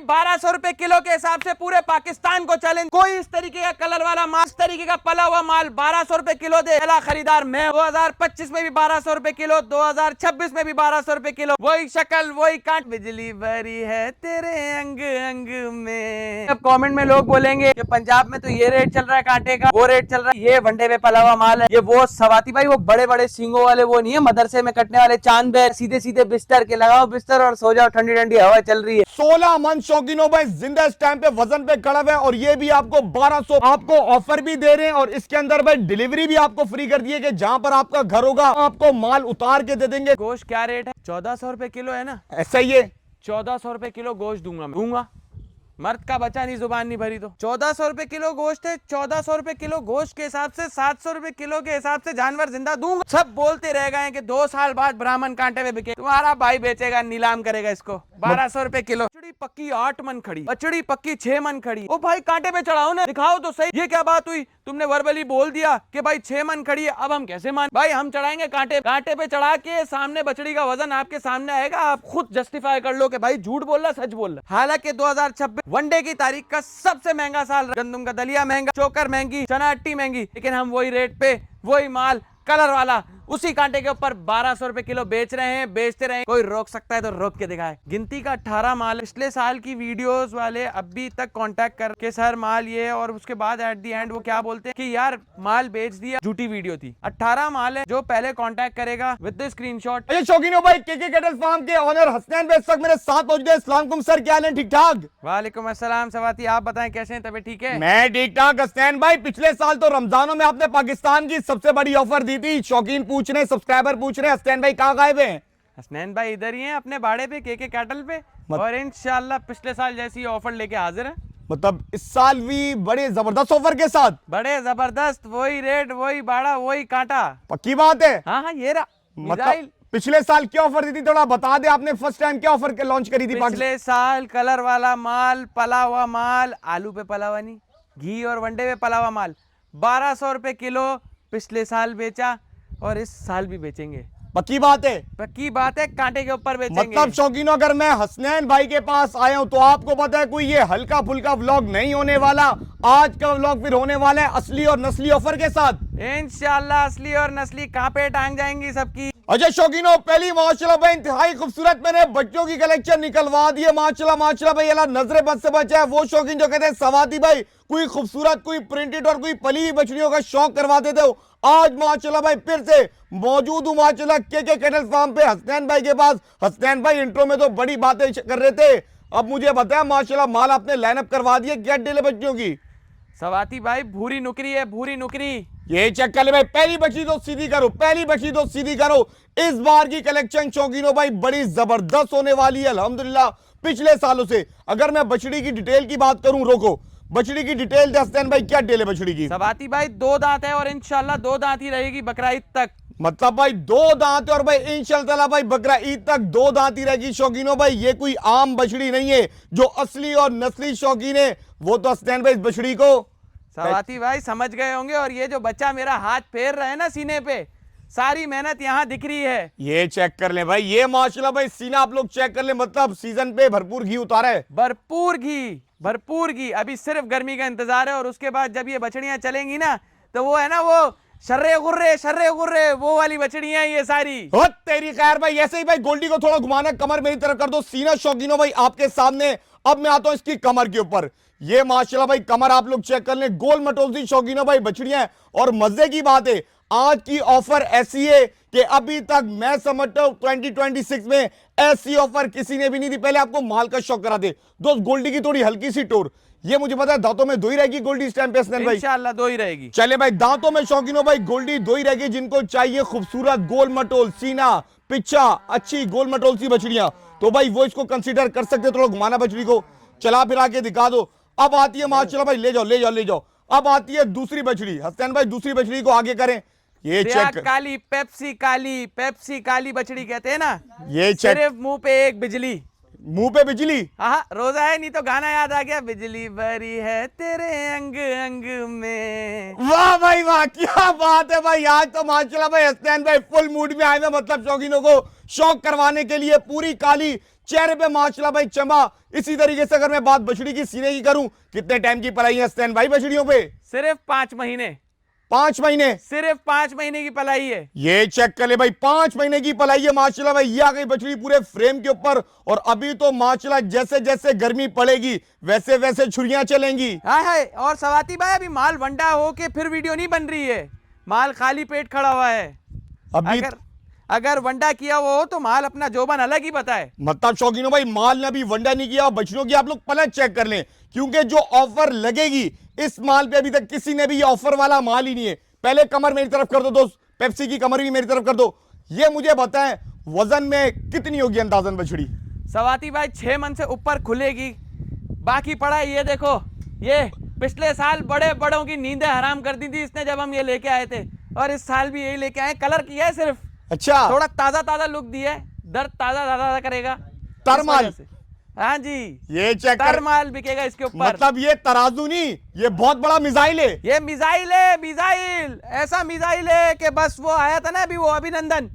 1200 रुपए किलो के हिसाब से पूरे पाकिस्तान को चैलेंज, कोई इस तरीके का कलर वाला माल, इस तरीके का पला हुआ माल 1200 रुपए किलो दे, पहला खरीदार मैं। 2025 में भी 1200 रुपए किलो, 2026 में भी 1200 रुपए किलो, वही शक्ल वही कांट, बिजली भरी है तेरे अंग अंग में। अब कमेंट में लोग बोलेंगे कि पंजाब में तो ये रेट चल रहा है कांटे का, वो रेट चल रहा है, ये वनडे पे पला हुआ माल है, ये वो सवाती भाई वो बड़े बड़े सींगों वाले वो नहीं है, मदरसे में कटने वाले चांद बेर, सीधे सीधे बिस्तर के लगाओ बिस्तर और सो जाओ, ठंडी ठंडी हवा चल रही है। 16 मन शौकीनों भाई जिंदा इस टाइम पे वजन पे खड़ा है और ये भी आपको 1200 आपको ऑफर भी दे रहे हैं और इसके अंदर भाई डिलीवरी भी आपको फ्री कर दी है कि जहां पर आपका घर होगा आपको माल उतार के दे देंगे। गोश्त क्या रेट है? 1400 रुपए किलो है ना? ऐसा ही है, 1400 रुपए किलो गोश्त दूंगा मैं, दूंगा, मर्द का बचा नहीं जुबान नहीं भरी तो। 1400 रुपए किलो गोश्त है, 1400 रुपए किलो गोश्त के हिसाब से 700 रुपए किलो के हिसाब से जानवर जिंदा दूंगा। सब बोलते रह गए कि 2 साल बाद ब्राह्मण कांटे में बिके, तुम्हारा भाई बेचेगा, नीलाम करेगा इसको 1200 रुपए किलो। बछड़ी पक्की 8 मन खड़ी, बछड़ी पक्की 6 मन खड़ी, ओ भाई कांटे पे चढ़ाओ ना, दिखाओ तो सही। ये क्या बात हुई? तुमने वर्बली बोल दिया कि भाई 6 मन खड़ी है, अब हम कैसे मान? भाई हम चढ़ाएंगे कांटे, कांटे पे चढ़ा के सामने बछड़ी का वजन आपके सामने आएगा, आप खुद जस्टिफाई कर लो कि भाई झूठ बोल रहा सच बोल रहा। हालांकि 2026 वनडे की तारीख का सबसे महंगा साल, गंदम का दलिया महंगा, चोकर महंगी, चना अट्टी महंगी, लेकिन हम वही रेट पे वही माल कलर वाला उसी कांटे के ऊपर 1200 रुपए किलो बेच रहे हैं, बेचते रहे। कोई रोक सकता है तो रोक के दिखाए। गिनती का 18 माल, पिछले साल की वीडियोस वाले अभी तक कांटेक्ट करके सर माल ये, और उसके बाद एट दी एंड वो क्या बोलते हैं कि यार माल बेच दिया, झूठी वीडियो थी। 18 माल है, जो पहले कांटेक्ट करेगा विद द स्क्रीनशॉट। अच्छा शौकीनों भाई के कैटल फार्म के ओनर हसनैन भाई इस वक्त मेरे साथ मौजूद है। अस्सलाम वालेकुम सर, क्या हाल है? ठीक ठाक? वालेकुम अस्सलाम सवाती, आप बताएं कैसे हैं, तबीयत ठीक है? मैं ठीक ठाक। हसनैन भाई पिछले साल तो रमजानों में आपने पाकिस्तान की सबसे बड़ी ऑफर दी थी, शौकीन पूछ रहे, सब्सक्राइबर पूछ रहे हसनैन भाई कहाँ गायब हैं? हसनैन भाई इधर ही हैं अपने बाड़े पे के कैटल पे, और इंशाल्लाह पिछले साल जैसी ऑफर लेके हाजिर है। मतलब इस साल भी बड़े जबरदस्त ऑफर के साथ? बड़े जबरदस्त, वही रेट वही बाड़ा वही कांटा। पक्की बात है? हाँ हाँ ये रहा मतलब पिछले साल क्या ऑफर दी थी थोड़ा बता दे। आपने फर्स्ट टाइम क्या ऑफर लॉन्च करी थी? पिछले साल कलर वाला माल, पला हुआ माल, आलू पे पला हुआ नहीं, घी और वनडे पे पला हुआ माल 1200 रुपए किलो पिछले साल बेचा और इस साल भी बेचेंगे। पक्की बात है? पक्की बात है, कांटे के ऊपर बेचेंगे। मतलब शौकीनों अगर मैं हसनैन भाई के पास आया हूं तो आपको पता है कोई ये हल्का फुल्का व्लॉग नहीं होने वाला। आज का व्लॉग फिर होने वाला है असली और नस्ली ऑफर के साथ इंशाल्लाह। असली और नस्ली कहां पे टांग जाएंगी सबकी। अच्छा शौकीनों पहली माशाल्लाह भाई इंतहाई खूबसूरत मैंने बच्चों की कलेक्शन निकलवा दी है। माशाल्लाह माशाल्लाह भाई, अल्लाह नजरे बद से बचाए वो शौकीन जो कहते हैं सवाती भाई कोई खूबसूरत कोई प्रिंटेड और कोई पली बछड़ियों का शौक करवा देते हो। आज माशाल्लाह भाई फिर से मौजूद हूं माशाल्लाह के कैटल फार्म पे हसनैन भाई के पास। हसनैन भाई इंट्रो में तो बड़ी बातें कर रहे थे, अब मुझे बताया माशाल्लाह माल आपने लाइनअप करवा दिया, क्या डील है बच्चों की? सवाती भाई भूरी नुकरी है, भूरी नुकरी। ये चेक कर ले भाई, पहली बछड़ी तो सीधी करो, पहली बछड़ी तो सीधी करो। इस बार की कलेक्शन शौकीनों भाई बड़ी जबरदस्त होने वाली है अल्हम्दुलिल्लाह पिछले सालों से। अगर मैं बछड़ी की डिटेल की बात करूं, रोको बछड़ी की डिटेल दे हसनैन भाई, क्या डिटेल है बछड़ी की? सवाती भाई 2 दांत है और इंशाल्लाह 2 दांत ही रहेगी बकरा ईद तक। मतलब भाई 2 दांत और भाई इंशाल्लाह भाई बकरा ईद तक 2 दांत ही रहेगी शौकीनों भाई। ये कोई आम बछड़ी नहीं है, जो असली और नस्ली शौकीन है वो तो हसनैन भाई इस बछड़ी को सवाती भाई समझ गए होंगे। और ये जो बच्चा मेरा हाथ फेर रहा है ना सीने पे, सारी मेहनत यहाँ दिख रही है। ये चेक कर ले भाई, ये माशाल्लाह भाई सीना आप लोग चेक कर ले, मतलब सीजन पे भरपूर घी उतारा है, भरपूर घी, भरपूर घी। अभी सिर्फ गर्मी का इंतजार है और उसके बाद जब ये बछड़ियां चलेंगी ना तो वो है ना वो शर्रे गुर्रे वो वाली बछड़ियां ये सारी। हो तेरी खैर भाई। ऐसे ही भाई गोल्डी को थोड़ा घुमाना, कमर मेरी तरफ कर दो, सीना शौकीनों भाई आपके सामने। अब मैं आता हूं इसकी कमर के ऊपर। ये माशाल्लाह भाई कमर आप लोग चेक कर ले, गोल मटोल सी शौकीनों भाई बछड़ियां। और मजे की बात है आज की ऑफर ऐसी है कि अभी तक मैं समझता हूं 2026 में ऐसी ऑफर किसी ने भी नहीं दी। पहले आपको माल का शौक करा दे दोस्त, गोल्डी की थोड़ी हल्की सी टोर, ये मुझे पता है दांतों में दो ही रहेगी गोल्डी इस टाइम पे हसनैन भाई, इंशाल्लाह 2 ही रहेगी। चले भाई दांतों में शौकीनों भाई गोल्डी 2 ही रहेगी। जिनको चाहिए खूबसूरत गोल मटोल सीना पिच्छा अच्छी गोल मटोल सी बछड़ियां तो भाई वो इसको कंसीडर कर सकते। थोड़ा घुमाना बछड़ी को, चला फिरा के दिखा दो। अब आती है माशाल्लाह भाई, ले जाओ ले जाओ ले जाओ। अब आती है दूसरी बछड़ी हसनैन भाई, दूसरी बछड़ी को आगे करें। ये चेक काली पेप्सी काली बछड़ी कहते हैं ना, ये चेक, सिर्फ मुंह पे एक बिजली, मुंह पे बिजली। हाँ रोजा है नहीं तो गाना याद आ गया, बिजली भरी है तेरे अंग अंग में। वाह भाई वाह, क्या बात है भाई। आज तो माशाल्लाह भाई हसनैन भाई फुल मूड में आए हैं, मतलब शौकीनों को शौक करवाने के लिए। पूरी काली चेहरे पे माशाल्लाह भाई चमा। इसी तरीके से अगर मैं बात बछड़ी की सीने की करूं, कितने टाइम की पलाई है हसनैन भाई बछड़ियों पे? सिर्फ 5 महीने, 5 महीने, सिर्फ 5 महीने की पलाई है। ये चेक कर ले भाई, 5 महीने की पलाई है माशाल्लाह भाई। ये आ गई बछड़ी पूरे फ्रेम के ऊपर, और अभी तो माशाल्लाह जैसे जैसे गर्मी पड़ेगी वैसे वैसे छुरियां चलेंगी। हाँ है। और सवाती भाई अभी माल वंडा हो के फिर वीडियो नहीं बन रही है, माल खाली पेट खड़ा हुआ है। अभी अगर वंडा किया हुआ हो तो माल अपना जोबन अलग ही पता है। मतलब शौकीनों भाई, माल ने अभी वंडा नहीं किया, बछड़ियों की आप लोग पलट चेक कर लें, क्योंकि जो ऑफर लगेगी इस माल पे अभी तक किसी ने भी ये ऑफर वाला माल ही नहीं है। पहले कमर मेरी तरफ कर दो दोस्त, पेप्सी की कमर भी मेरी तरफ कर दो। ये मुझे बताएं वजन में कितनी होगी अंदाजन बछड़ी? सवाती भाई 6 मन से ऊपर खुलेगी। बाकी पड़ा है ये देखो, ये पिछले साल बड़े बड़ों की नींदें हराम कर दी थी इसने जब हम ये लेके आए थे, और इस साल भी यही लेके आए। कलर किया है सिर्फ, अच्छा, थोड़ा ताजा ताजा लुक दिया है, दर्द ताजा ताजा करेगा तरमाल। हाँ जी, ये चेक कर, तरमाल बिकेगा इसके ऊपर। मतलब ये तराजू नहीं, ये बहुत बड़ा मिसाइल है। ये मिसाइल है, मिसाइल, ऐसा मिसाइल है कि बस वो आया था ना अभी वो अभिनंदन,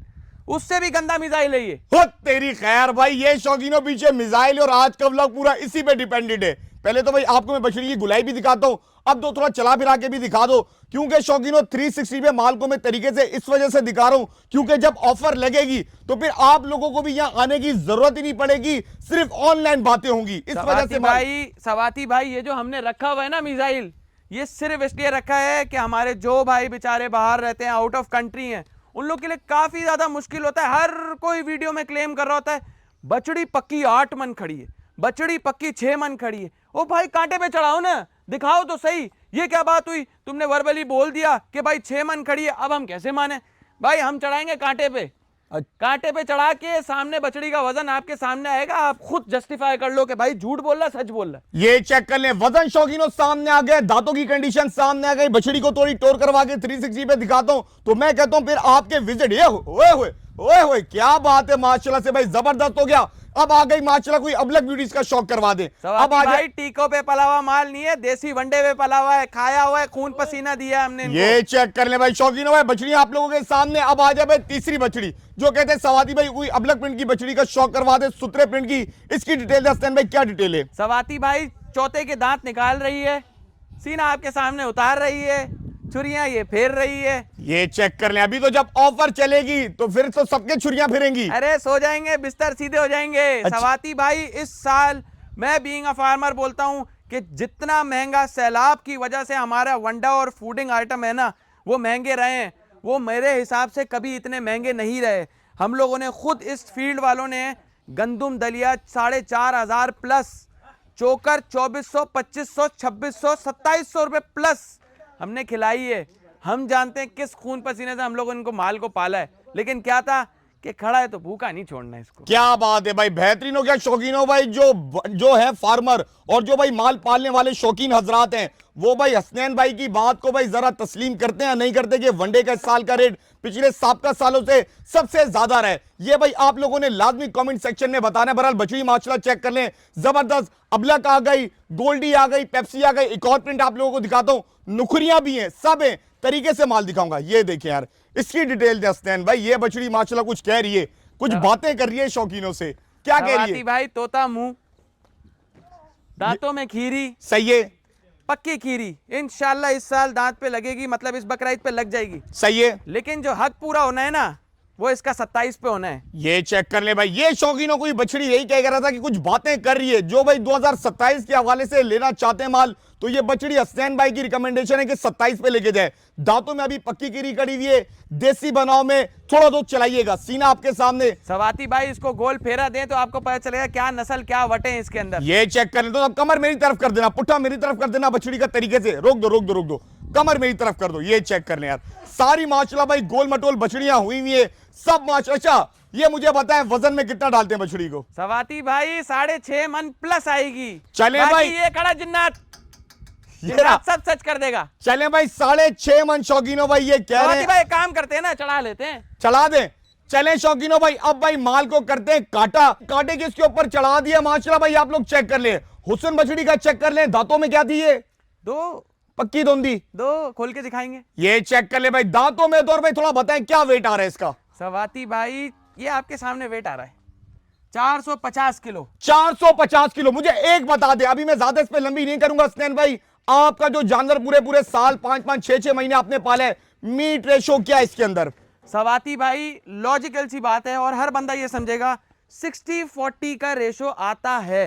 उससे भी गंदा मिसाइल है ये। हो तेरी खैर भाई, ये शौकीनों पीछे मिसाइल, और आज का व्लॉग पूरा इसी पे डिपेंडेड है। पहले तो भाई आपको मैं बछड़ी की गुलाई भी दिखाता हूं, अब दो थोड़ा चला फिरा के भी दिखा दो, क्योंकि शौकीनों 360 पे माल को मैं तरीके से इस वजह से दिखा रहा हूं, क्योंकि जब ऑफर लगेगी तो फिर आप लोगों को भी यहां आने की जरूरत ही नहीं पड़ेगी, सिर्फ ऑनलाइन बातें होंगी। इस वजह से भाई सवाती भाई, ये जो हमने रखा हुआ है ना मिसाइल, ये सिर्फ इसलिए रखा है कि हमारे जो भाई बेचारे बाहर रहते हैं, आउट ऑफ कंट्री हैं, उन लोग के लिए काफी ज्यादा मुश्किल होता है। हर कोई वीडियो में क्लेम कर रहा होता है बछड़ी पक्की 8 मन खड़ी है, बछड़ी पक्की 6 मन खड़ी है। ओ भाई कांटे पे चढ़ाओ ना, दिखाओ तो सही, ये क्या बात हुई? तुमने वर्बली बोल दिया कि भाई 6 मन खड़ी है, अब हम कैसे माने? भाई हम चढ़ाएंगे कांटे पे, कांटे पे चढ़ा के सामने बछड़ी का वजन आपके सामने आएगा, आप खुद जस्टिफाई कर लो कि भाई झूठ बोल रहा सच बोल रहा। ये चेक कर ले, वजन शौकीनों सामने आ गए, दांतों की कंडीशन सामने आ गई, बछड़ी को थोड़ी टोर करवा के 360 पे दिखाता हूं, तो मैं कहता हूं फिर आपके विजिट। ये ओए होए ओए होए, क्या बात है माशाल्लाह से भाई, जबरदस्त हो गया। अब आ गई माशाल्लाह कोई अबलग ब्यूटीज का शौक करवा दे। अब आ भाई टीकों पे पला हुआ माल नहीं है, देसी वंडे पे पला हुआ है, खाया हुआ है, खून पसीना दिया है हमने इनको। ये चेक कर ले भाई शौकीनों भाई, बछड़ी आप लोगों के सामने। अब आ जाए भाई तीसरी बछड़ी, जो कहते हैं सवाती भाई कोई अबलग प्रिंट की बछड़ी का शौक करवा दे, सुतरे प्रिंट की। इसकी डिटेल हसनैन भाई क्या डिटेल है? सवाती भाई चौथे के दांत निकाल रही है, सीना आपके सामने उतार रही है, छुरियां ये फेर रही है। ये चेक कर ले, अभी तो जब ऑफर चलेगी तो फिर तो सबके छुरियां फिरेंगी। अरे सो जाएंगे, बिस्तर सीधे हो जाएंगे। अच्छा। सवाती भाई इस साल मैं बीइंग अ फार्मर बोलता हूं कि जितना महंगा सैलाब की वजह से हमारा वंडा और फूडिंग आइटम है ना वो महंगे रहे हैं, वो मेरे हिसाब से कभी इतने महंगे नहीं रहे। हम लोगों ने खुद, इस फील्ड वालों ने गंदुम दलिया 4,500 प्लस, चोकर 2400, 2500, 2600, 2700 रुपए प्लस हमने खिलाई है। हम जानते हैं किस खून पसीने से हम लोगों ने इनको माल को पाला है, लेकिन क्या था कि खड़ा है तो भूखा नहीं छोड़ना इसको। क्या बात है भाई, बेहतरीन हो गया शौकीनों भाई। जो है फार्मर और जो भाई माल पालने वाले शौकीन हजरात हैं, वो भाई हसनैन भाई की बात को भाई जरा तस्लीम करते हैं, नहीं करते कि वनडे का इस साल का रेट पिछले साबका सालों से सबसे ज्यादा रहा है। ये भाई आप लोगों ने लाजमी कमेंट सेक्शन में बताना है। बहरहाल बछड़ी माशाल्लाह चेक कर लें, जबरदस्त अबलक आ गई, गोल्डी आ गई, पेप्सी आ गई। एक और प्रिंट आप लोगों को दिखाता हूं, नुखरियां भी हैं, सब हैं, तरीके से माल दिखाऊंगा। ये देखिए यार, इसकी डिटेल दे हसनैन भाई। ये बछड़ी माशाल्लाह कुछ कह रही है, कुछ बातें कर रही है शौकीनों से। क्या कह रही है भाई? तोता मुंह, दांतों में खीरी, सही है, पक्की खीरी, इंशाल्लाह इस साल दांत पे लगेगी, मतलब इस बकरा ईद पे लग जाएगी। सही है, लेकिन जो हक पूरा होना है ना वो इसका 27 पे होना है। ये चेक कर ले भाई। ये शौकीनों को बछड़ी यही कह रहा था कि कुछ बातें कर रही है। जो भाई 2027 के हवाले से लेना चाहते हैं माल, तो ये बछड़ी हसनैन भाई की रिकमेंडेशन है कि 27 पे लेके जाए। दांतों में अभी पक्की कीरी कड़ी हुई है, देसी बनाव में, थोड़ा दूध चलाइएगा, सीना आपके सामने। सवाती भाई इसको गोल फेरा दें तो आपको पता चलेगा क्या नस्ल क्या वटे हैं इसके अंदर। ये चेक कर ले, तो अब कमर मेरी तरफ कर देना, पुट्ठा मेरी तरफ कर देना बछड़ी का तरीके से। रोक दो रोक दो रोक दो, कमर मेरी तरफ कर दो। ये चेक कर ले यार, सारी माशाल्लाह भाई गोल मटोल बछड़ियां हुई हुई है सब माशाल्लाह। अच्छा ये मुझे बताएं वजन में कितना डालते हैं बछड़ी को? सवाती भाई 6.5 मन प्लस आएगी। चले भाई, ये खड़ा जिन्नात, सब सच कर देगा। चले भाई 6.5 मन शौकीनों भाई ये कह रहे हैं। भाई काम करते हैं ना, चढ़ा लेते हैं, चढ़ा दें। चले शौकीनों भाई, अब भाई माल को करते हैं काटा। काटे के इसके ऊपर चढ़ा दिया माशाल्लाह भाई। आप लोग चेक कर ले, हुस्न बछड़ी का चेक कर ले, दांतों में क्या थी ये? दो पक्की दोंदी, दो खोल के दिखाएंगे। ये चेक कर ले भाई, दांतों में। तो और भाई थोड़ा बताएं क्या वेट आ रहा है इसका? सवाती भाई ये आपके सामने वेट आ रहा है 450 किलो। 450 किलो। मुझे एक बता दे, अभी मैं ज्यादा इस पे लंबी नहीं करूंगा हसनैन भाई, आपका जो जानवर पूरे पूरे साल 5-5 6-6 महीने आपने पाला है, मीट रेशो क्या है इसके अंदर? सवाती भाई लॉजिकल सी बात है और हर बंदा ये समझेगा 60-40 का रेशो आता है,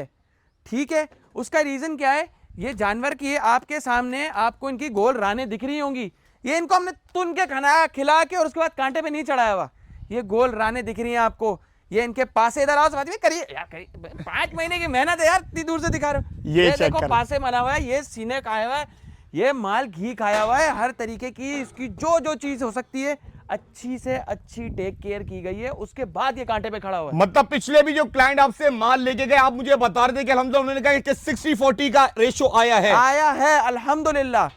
ठीक है। उसका रीजन क्या है? ये जानवर की आपके सामने आपको इनकी गोल रानें दिख रही होंगी, ये इनको हमने तुन के खाना खिला के और उसके बाद कांटे पे नहीं चढ़ाया हुआ, ये गोल रानें दिख रही हैं आपको। ये इनके पासे इधर आओ सवाती भाई, करिए यार, करिए 5 महीने की मेहनत है यार, इतनी दूर से दिखा रहे हो। ये देखो कर। पासे मरा हुआ है, ये सीने खाया हुआ है, ये माल घी खाया हुआ है, हर तरीके की इसकी जो जो चीज हो सकती है अच्छी से अच्छी टेक केयर की गई है, उसके बाद ये कांटे पे खड़ा हुआ है। मतलब पिछले भी जो क्लाइंट आपसे माल लेके गए, आप मुझे बता रहे थे कि अल्हम्दुलिल्लाह उन्होंने कहा कि 60-40 का रेशो आया है अल्हम्दुलिल्लाह।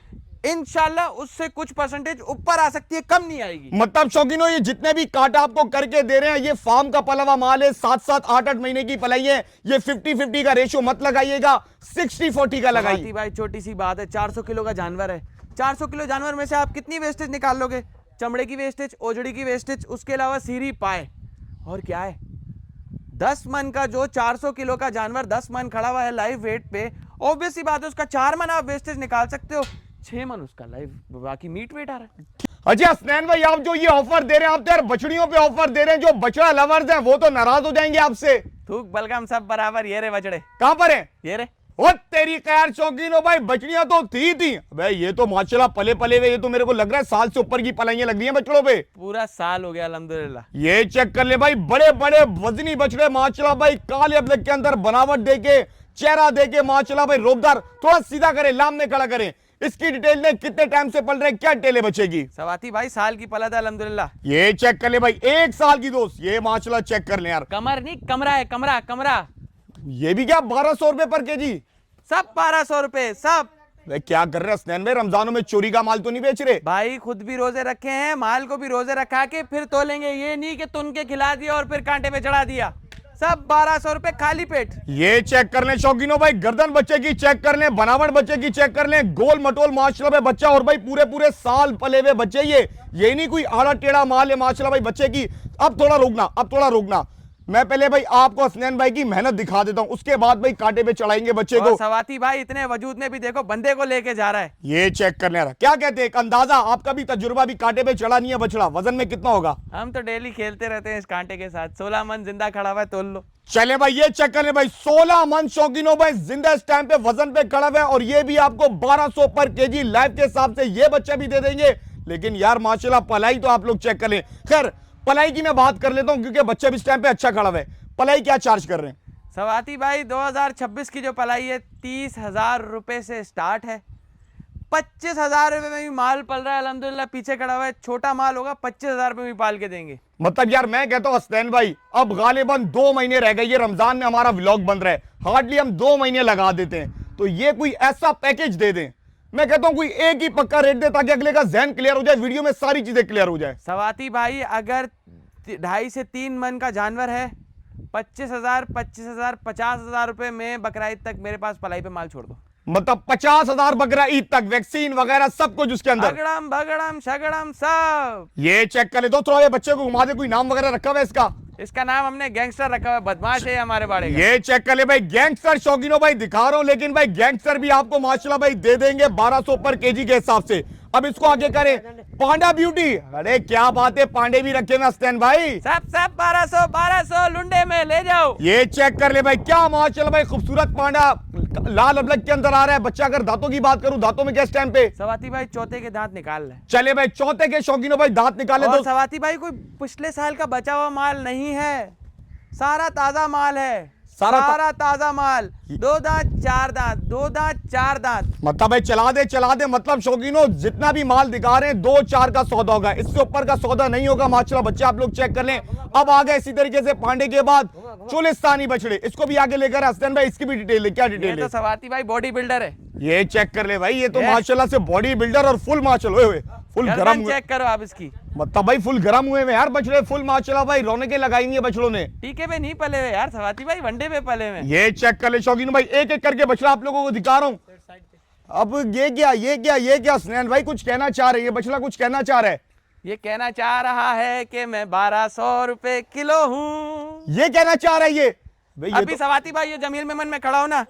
इंशाल्लाह उससे कुछ परसेंटेज ऊपर आ सकती है, कम नहीं आएगी। मतलब शौकीनो, ये जितने भी कांटा आपको करके दे रहे हैं, ये फार्म का पला हुआ माल है, 7-7 8-8 महीने की पलाई है, ये 50-50 का रेशो मत लगाइएगा, 60-40 का लगाइए। भाई छोटी सी बात है, 400 किलो का जानवर है, 400 किलो जानवर में से आप कितनी वेस्टेज निकाल लोगे? चमड़े की वेस्टेज, ओजड़ी की वेस्टेज, उसके अलावा सीरी पाए, और क्या है? 10 मन का जो 400 किलो का जानवर 10 मन खड़ा हुआ है लाइव वेट पे, ऑब्वियस सी बात है उसका 4 मन आप वेस्टेज निकाल सकते हो, 6 मन उसका लाइव बाकी मीट वेट आ रहा है। अजय हसनैन भाई, आप जो ये ऑफर दे रहे हैं, आप तो यार बछड़ियों पे ऑफर दे रहे हैं, जो बछड़ा लवर्स हैं वो तो नाराज हो जाएंगे आपसे। थूक बलगम सब बराबर, ये रे बछड़े। कहां पर है? ये रे। ओ तेरी खैर शौकीनो भाई, बछड़ियां तो थी भाई, ये तो माशाल्लाह पले पले हुए, ये तो मेरे को लग रहा है साल से ऊपर की पलाइयां लग रही हैं बछड़ों पे। पूरा साल हो गया अल्हम्दुलिल्लाह। ये चेक कर ले भाई, बड़े बड़े वजनी बछड़े माशाल्लाह भाई, काले अबलग के अंदर बनावट देके, चेहरा देके माशाल्लाह भाई रोबदार। थोड़ा सीधा करें, लामने खड़ा करें, इसकी डिटेल ने कितने टाइम से पल रहे हैं, क्या डिटेलें बचेगी? सवाती भाई साल की पलद है अल्हम्दुलिल्लाह। ये चेक कर ले भाई, 1 साल की दोस्त, ये माशाल्लाह चेक कर ले यार। कमर नहीं कमरा है, कमरा कमरा। ये भी क्या 1200 रुपए पर केजी? सब 1200 रुपए सब। क्या कर रहे हैं हसनैन भाई, रमजानों में चोरी का माल तो नहीं बेच रहे? भाई खुद भी रोजे रखे हैं, माल को भी रोजे रखा के फिर तोलेंगे, ये नहीं कि तुन के खिला दिया और फिर कांटे पे चढ़ा दिया। सब 1200 रुपए खाली पेट। ये चेक कर लें शौकीनों भाई, गर्दन बच्चे की चेक कर लें, बनावट बच्चे की चेक कर लें, गोल मटोल माशाल्लाह भाई बच्चा, और भाई पूरे पूरे साल पले हुए बच्चे, ये नहीं कोई आड़ा टेढ़ा माल है माशाल्लाह भाई बच्चे की। अब थोड़ा रोकना, मैं पहले भाई आपको हसनैन भाई की मेहनत दिखा देता हूं, उसके बाद भाई कांटे पे चढ़ाएंगे बच्चे को। सवाती भाई इतने वजूद में भी देखो बंदे को लेके जा रहा है। ये चेक करने रहा, क्या कहते हैं, एक अंदाजा, आपका भी तजुर्बा, भी कांटे पे चढ़ा नहीं है बछड़ा, वजन में कितना होगा? हम तो डेली खेलते रहते हैं इस कांटे के साथ, 16 मन जिंदा खड़ा हुआ है, तोल लो। चले भाई, ये चेक कर ले भाई, 16 मन शौकीनों भाई जिंदा इस टाइम पे वजन पे खड़ा हुआ है, और ये भी आपको 1200 पर केजी लाइव के हिसाब से ये बच्चा भी दे देंगे। लेकिन यार माशाल्लाह पलाई तो आप लोग चेक कर लें। खैर पलाई की मैं बात कर लेता हूं, क्योंकि बच्चा भी इस टाइम पे अच्छा खड़ा हुआ है। पलाई क्या चार्ज कर रहे हैं? सवाती भाई 2026 की जो पलाई है 30,000 रुपए से स्टार्ट है, 25,000 रुपए में भी माल पल रहा है अल्हम्दुलिल्लाह। पीछे खड़ा हुआ है, छोटा माल होगा 25,000 रुपए में भी पाल के देंगे। मतलब यार मैं कहता हूं हसनैन भाई, अब गालिबन 2 महीने रह गए, ये रमजान में हमारा व्लॉग बन रहा है, हार्डली हम 2 महीने लगा देते हैं, तो ये कोई ऐसा पैकेज दे दें, मैं कहता हूं कोई एक ही पक्का रेट दे, ताकि अगले का जहन क्लियर हो जाए, वीडियो में सारी चीजें क्लियर हो जाए। सवाती भाई अगर 2.5 से 3 मन का जानवर है, 25,000 50,000 रुपए में बकरा ईद तक मेरे पास पलाई पे माल छोड़ दो। मतलब 50,000 बकरा ईद तक, वैक्सीन वगैरह सब कुछ उसके अंदर, भगड़म भगड़म शगड़म सब। ये चेक कर ले दो, थोड़ा ये बच्चे को घुमा दे, कोई नाम वगैरह रखा हुआ है इसका? इसका नाम हमने गैंगस्टर रखा हुआ है, बदमाश है हमारे बाड़े का। ये चेक कर ले भाई, गैंगस्टर शौकीनों भाई दिखा रहा हूं, लेकिन भाई गैंगस्टर भी आपको माशाल्लाह भाई दे देंगे 1200 पर केजी के हिसाब से। अब इसको आगे करें, पांडा ब्यूटी, अरे क्या बात है, पांडे भी रखे हुए हसनैन भाई, सब 1200 लुंडे में ले जाओ। ये चेक कर ले भाई, क्या माशाल्लाह भाई खूबसूरत पांडा लाल अबलग के अंदर आ रहा है बच्चा। अगर दांतों की बात करूं, दांतों में क्या टाइम पे? सवाती भाई चौथे के दांत निकाल ले। चले भाई, चौथे के शौकीनों भाई दांत निकाले और तो। सवाती भाई कोई पिछले साल का बचा हुआ माल नहीं है, सारा ताजा माल है, सारा ताजा माल। 2 दांत 4 दांत, 2 दांत 4 दांत। मतलब भाई चला दे, मतलब शौकीनों जितना भी माल दिखा रहे हैं 2-4 का सौदा होगा, इससे ऊपर का सौदा नहीं होगा माशाल्लाह। बच्चे आप लोग चेक कर लें। अब आ गए इसी तरीके से पांडे के बाद चोलिस्तानी बछड़े, इसको भी आगे लेकर हसनैन भाई, इसकी भी डिटेल है, क्या डिटेल है? तो सवाती भाई बॉडी बिल्डर है। ये चेक कर ले भाई, ये तो माशाल्लाह से बॉडी बिल्डर और फुल माशाल्लाह फुल गरम चेक करो आप इसकी, मतलब भाई फुल गरम हुए हैं यार बछड़े, फुल माशाल्लाह भाई रौनकें लगाई हुई है बछड़ों ने। टीके पे नहीं पले हुए यार सवाती भाई, वनडे पे पले हुए। ये चेक कर ले शौकीन भाई, एक एक करके बछड़ा आप लोगों को दिखा रहा हूं। अब ये क्या हसनैन भाई कुछ कहना चाह रहे हैं, ये बछड़ा कुछ कहना चाह रहा है? ये कहना चाह रहा है कि मैं 1200 रुपए किलो हूँ। ये कहना चाह रहा है ये भाई, ये अभी सवाती भाई ये जमील मेमन में खड़ा हो ना,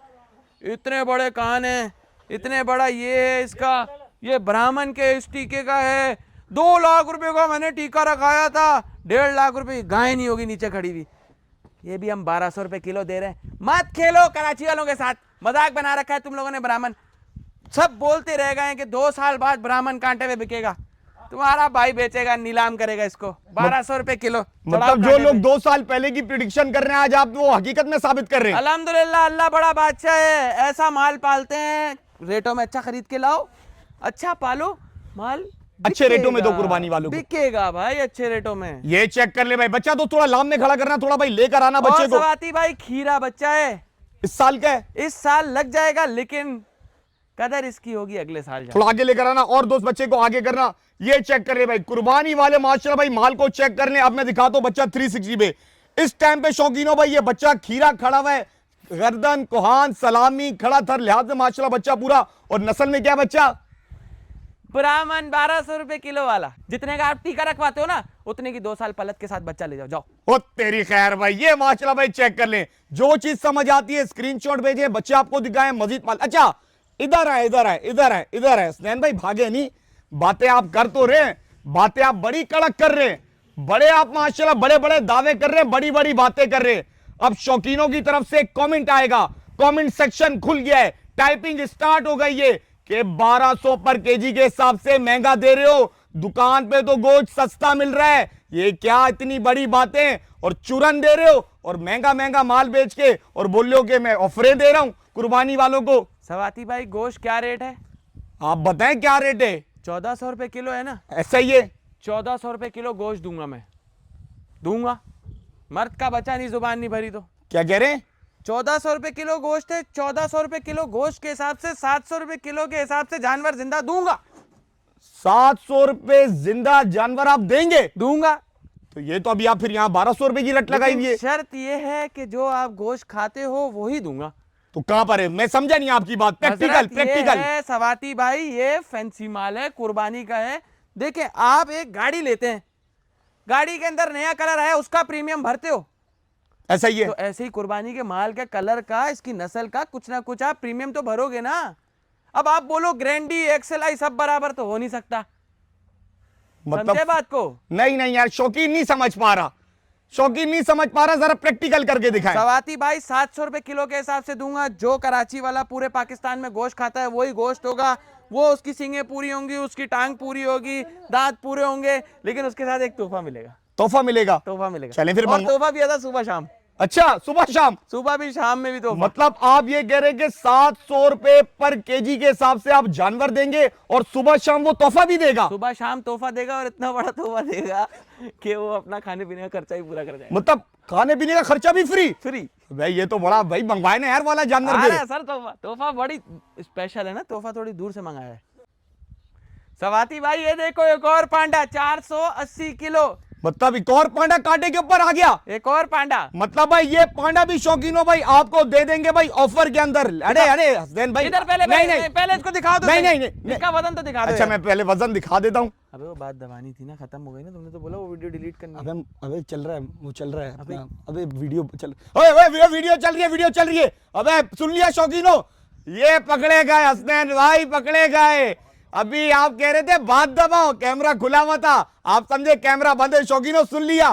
इतने बड़े कान है, इतने बड़ा ये है इसका, ये ब्राह्मण के इस टीके का है, 2 लाख रुपए का मैंने टीका रखाया था, 1.5 लाख रुपए गाय नहीं होगी नीचे खड़ी हुई, ये भी हम 1200 रुपए किलो दे रहे हैं। मत खेलो कराची वालों के साथ, मजाक बना रखा है तुम लोगों ने। ब्राह्मण सब बोलते रह गए कि 2 साल बाद ब्राह्मण कांटे में बिकेगा, तुम्हारा भाई बेचेगा, नीलाम करेगा इसको 1200 रुपए किलो। मतलब जो लोग 2 साल पहले की प्रिडिक्शन कर रहे हैं आज आप वो हकीकत में साबित कर रहे हैं। अल्हम्दुलिल्लाह, अल्लाह बड़ा बादशाह है, ऐसा माल पालते हैं, रेटों में अच्छा खरीद के लाओ, अच्छा पालो, माल अच्छे रेटों में दो कुर्बानी वालों को, बिकेगा भाई अच्छे रेटों में। ये चेक कर ले भाई, बच्चा तो थोड़ा लाम में खड़ा करना, थोड़ा भाई लेकर आना बच्चे को। सवाती भाई खीरा बच्चा है, इस साल का है, इस साल लग जाएगा, लेकिन कदर इसकी होगी अगले साल। थोड़ा आगे लेकर आना और दोस्त बच्चे को आगे करना। ये चेक कर ले भाई, कुर्बानी वाले माशाल्लाह भाई माल को चेक कर ले। अब मैं दिखाता हूं बच्चा 360 पे, इस टाइम पे शौकीनों भाई ये बच्चा खीरा खड़ा हुआ है, गर्दन कोहान सलामी खड़ा था, लिहाज से माशाल्लाह बच्चा पूरा। और नस्ल में क्या बच्चा? ब्राह्मण 1200 रुपए किलो वाला, जितने का आप टीका रखवाते हो ना उतने की 2 साल पलत के साथ बच्चा ले जाओ। जाओ ओ तेरी खैर भाई, ये माशाल्लाह भाई चेक कर ले, जो चीज समझ आती है स्क्रीनशॉट भेजे, बच्चे आपको दिखाएं मजीद माल। अच्छा इधर आए, इधर आए, इधर आए, इधर आए, स्नैन भाई भागे नहीं, बातें आप कर तो रहे, बातें आप बड़ी कड़क कर रहे, बड़े आप माशाल्लाह बड़े बड़े दावे कर रहे, बड़ी बड़ी बातें कर रहे। अब शौकीनों की तरफ से कमेंट आएगा, कमेंट सेक्शन खुल गया है, टाइपिंग स्टार्ट हो गई है कि 1200 पर केजी के हिसाब से महंगा दे रहे हो, दुकान पे तो गोश्त सस्ता मिल रहा है, ये क्या इतनी बड़ी बातें, और चूरन दे रहे हो और महंगा महंगा माल बेच के और बोल रहे हो कि मैं ऑफरें दे रहा हूं कुर्बानी वालों को। सवाती भाई गोश्त क्या रेट है आप बताएं क्या रेट है? 1400 रुपए किलो है ना, ऐसा ही है, 1400 रुपए किलो गोश्त दूंगा, मैं दूंगा, मर्द का बच्चा नहीं, जुबान नहीं भरी तो। क्या कह रहे हैं? 1400 रुपए किलो गोश्त है, 1400 रुपए किलो गोश्त के हिसाब से 700 रुपए किलो के हिसाब से जानवर जिंदा दूंगा। 700 रुपए जिंदा जानवर आप देंगे? दूंगा। तो ये तो अभी आप फिर यहाँ 1200 रुपए की रट लगाई हुई है। शर्त ये है कि जो आप गोश्त खाते हो वो ही दूंगा। तो कहां पर है? मैं समझा नहीं आपकी बात। प्रैक्टिकल प्रैक्टिकल है सवाती भाई, ये फैंसी माल है, कुर्बानी का है। देखें, आप एक गाड़ी लेते हैं, गाड़ी के अंदर नया कलर आया, उसका प्रीमियम भरते हो, ऐसा ही है। तो ऐसे ही कुर्बानी के माल के कलर का, इसकी नस्ल का कुछ ना कुछ आप प्रीमियम तो भरोगे ना। अब आप बोलो ग्रैंडी एक्सएलआई सब बराबर तो हो नहीं सकता, मतलब समझे बात को? नहीं नहीं यार, शौकीन नहीं समझ पा रहा, शौकीन नहीं समझ पा रहा, जरा प्रैक्टिकल करके दिखाएं। सवाती भाई 700 रुपए किलो के हिसाब से दूंगा। जो कराची वाला पूरे पाकिस्तान में गोश्त खाता है वही गोश्त होगा, वो उसकी सींगें पूरी होंगी, उसकी टांग पूरी होगी, दांत पूरे होंगे, लेकिन उसके साथ एक तोहफा मिलेगा। तोहफा मिलेगा? तोहफा मिलेगा। चलें फिर और तोहफा भी आता सुबह शाम। अच्छा, सुबह शाम? सुबह भी शाम में भी तोहफा। मतलब आप ये कह रहे हैं कि 700 रुपए पर केजी के हिसाब से आप जानवर देंगे और सुबह शाम वो तोहफा भी देगा? सुबह शाम तोहफा देगा, और इतना बड़ा तोहफा देगा कि वो अपना खाने पीने का खर्चा ही पूरा कर जाएगा। मतलब खाने पीने का खर्चा भी फ्री? फ्री भाई ये तो बड़ा भाई मंगवाए ना यार वाला जानवर अरे मेरे। सर तोहफा बड़ी स्पेशल है ना, तोहफा थोड़ी दूर से मंगाया है। सवाती भाई ये देखो, एक और पांडा 480 किलो। मतलब एक और पांडा कांटे के ऊपर आ गया। एक और पांडा, मतलब भाई ये पांडा भी शौकीनों भाई आपको दे देंगे भाई ऑफर के अंदर। अरे अरे हसदैन भाई, इधर पहले पहले इसको दिखा दो। नहीं, इसका वजन तो दिखा दो। अच्छा मैं पहले वजन दिखा देता हूँ। अबे वो बात दबानी थी ना, खत्म हो गई ना, तुमने तो बोला वो वीडियो डिलीट करनी है। अबे चल रहा है, वो चल रहा है अपना, अबे वीडियो चल, ओए वीडियो चल रही है, वीडियो चल रही है। अबे सुन लिया शौकीनों, ये पकड़े गए हसनैन भाई, पकड़े गए। अभी आप कह रहे थे बात दबाओ, कैमरा खुला हुआ था, आप समझे कैमरा बंद है। शौकीनों सुन लिया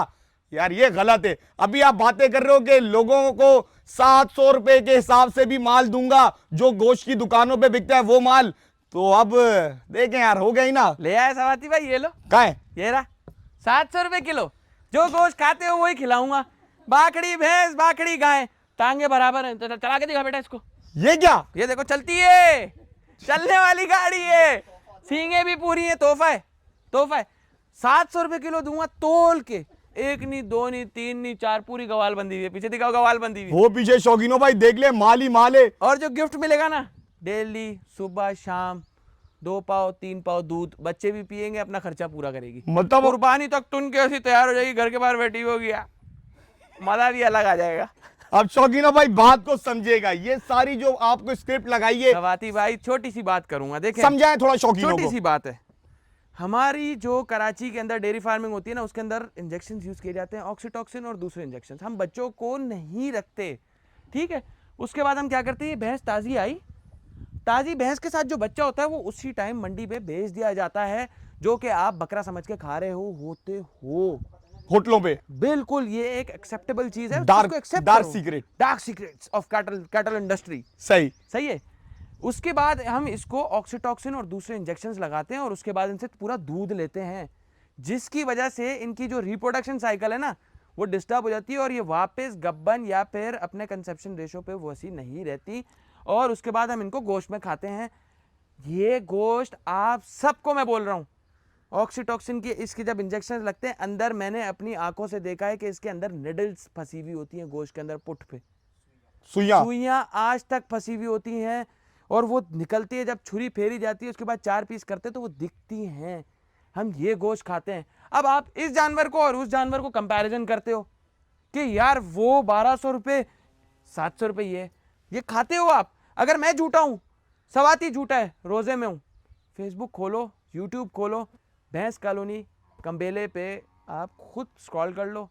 यार, ये गलत है। अभी आप बातें कर रहे हो कि लोगों को 700 रुपए के हिसाब से भी माल दूंगा, जो गोश्त की दुकानों पे बिकता है वो माल। तो अब देखें यार, हो गई ना। ले आए सवाती भाई, ये लो। क्या है? ये रहा 700 रुपए किलो, जो गोश्त खाते हो वही खिलाऊंगा। बाकड़ी भैंस, बाकड़ी गाय, टांगे बराबर है। तो चला के दिखा बेटा इसको। ये क्या? ये देखो चलती है, चलने वाली गाड़ी है, सींगे भी पूरी है, तोहफा है, तोहफा है। 700 रुपए किलो दूंगा तोल के, एक नहीं, दो नहीं, तीन नहीं, 4, पूरी गवाल बंदी हुई है। पीछे दिखाओ गवाल बंदी हुई है। वो पीछे शौकीनों भाई देख ले, माल ही माल है। और जो गिफ्ट मिलेगा ना, डेली सुबह शाम 2 पाव 3 पाव दूध, बच्चे भी पिएंगे, अपना खर्चा पूरा करेगी। मतलब कुर्बानी तक तुन के ऐसी तैयार हो जाएगी, घर के बाहर बैठी होगी, मजा भी अलग आ जाएगा। अब शौकीनों भाई बात को समझेगा, ये सारी जो आपको स्क्रिप्ट लगाई है, सवाती भाई छोटी सी बात करूंगा, देखें समझाएं थोड़ा शौकीनों छोटी को। सी बात है। हमारी जो कराची के अंदर डेयरी फार्मिंग होती है ना, उसके अंदर इंजेक्शन यूज किए जाते हैं, ऑक्सीटॉक्सिन और दूसरे इंजेक्शन। हम बच्चों को नहीं रखते, ठीक है। उसके बाद हम क्या करते हैं, भैंस ताज़ी आई, ताज़ी भैंस के साथ जो बच्चा होता है वो उसी टाइम मंडी पे बेच दिया जाता है, जो कि आप बकरा समझ के खा रहे होते हो होटलों पे। बिल्कुल, ये एक एक्सेप्टेबल चीज है, dark secrets of cattle industry. सही सही है। उसके बाद हम इसको ऑक्सीटॉक्सिन और दूसरे इंजेक्शंस लगाते हैं और उसके बाद इनसे पूरा दूध लेते हैं, जिसकी वजह से इनकी जो रिप्रोडक्शन साइकिल है ना वो डिस्टर्ब हो जाती है और ये वापस गब्बन या फिर अपने कंसेप्शन रेशो पे वैसी नहीं रहती। और उसके बाद हम इनको गोश्त में खाते हैं। ये गोश्त आप सबको मैं बोल रहा हूँ, ऑक्सीटॉक्सिन की इसकी जब इंजेक्शन लगते हैं अंदर, मैंने अपनी आंखों से देखा है कि इसके अंदर निडल्स फंसी हुई होती हैं गोश्त के अंदर, पुट पे सुइयां आज तक फंसी हुई होती हैं और वो निकलती है, जब छुरी फेरी जाती है उसके बाद 4 पीस करते हैं तो वो दिखती हैं। हम ये गोश्त खाते हैं। अब आप इस जानवर को और उस जानवर को कंपैरिजन करते हो कि यार वो 1200 रुपये 700 रुपये, ये खाते हो आप। अगर मैं झूठा हूं, सवाती झूठा है, रोजे में हूं, फेसबुक खोलो, यूट्यूब खोलो, भैंस कॉलोनी कंबेले पे आप खुद स्क्रॉल कर लो,